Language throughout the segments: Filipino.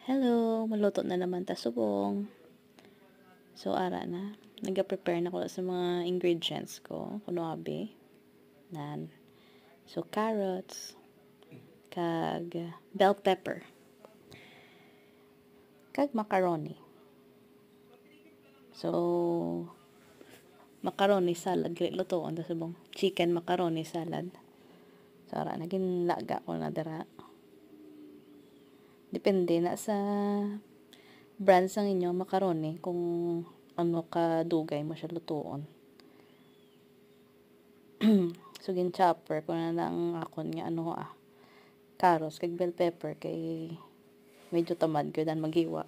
Hello, maluto na naman ta subong. So, ara na. Nag-prepare na ko sa mga ingredients ko. Kuno abi. Nan. So, carrots. Kag bell pepper. Kag macaroni. So, macaroni salad. Great lutoon ta subong. Chicken macaroni salad. So, ara na. Ginlaga ko na dara. Depende na sa brands ang inyong macaroni kung ano ka dugay mo siya lutuon. So gin chopper ko na lang akon nga carrots kag bell pepper kay medyo tamad ko dan maghiwa.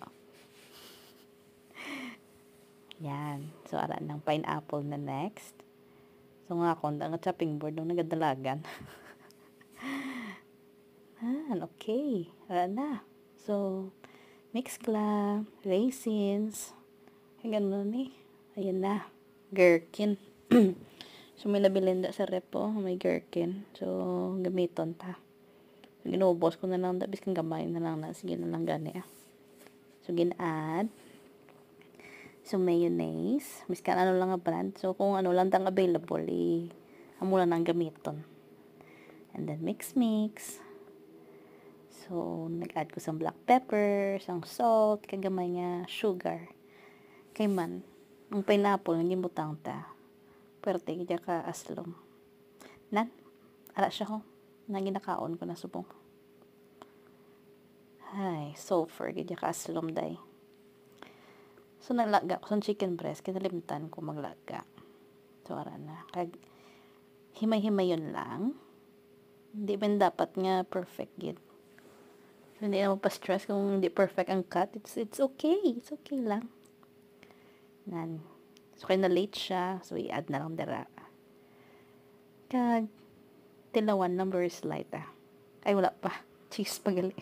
Yan. So ara ng pineapple na next. So nga akon nga chopping board nung nagadalagan. Okay. Ara na. So mix kla, raisins. Ganun ni. Ayan na. Gherkin. So, may nabilinda sa repo. May gherkin. So, gamiton ta. So, ginubos ko na lang. Dabis kang gamay na lang na. Sige na lang gani So, gin-add. So, mayonnaise. Miskan ano lang nga brand. So, kung ano lang tang available, amo lang ang gamiton. And then, mix. So, nag-add ko sa black pepper, sang salt, kagamay nga sugar. Kay man, ang pineapple, hindi butang ta. Pwerte, kaya ka aslom. Nan, ara siya ko. Naginakaon ko na subong. Ay, sulfur, kaya ka aslom day. So, naglaga ko sa chicken breast, kinalimtan ko maglaga. So, ara na. Kag, himay-himay yun lang. Hindi man dapat nga perfect yun. So, hindi naman pa-stress kung hindi perfect ang cut. It's okay. It's okay lang. Nan. So, kaya na late siya. So, i-add na lang dara. Kag, tilawan number slide Ay, wala pa. Cheese pagali.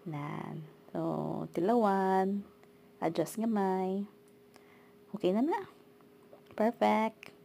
Nan. So, tilawan. Adjust gamay. Okay na na. Perfect.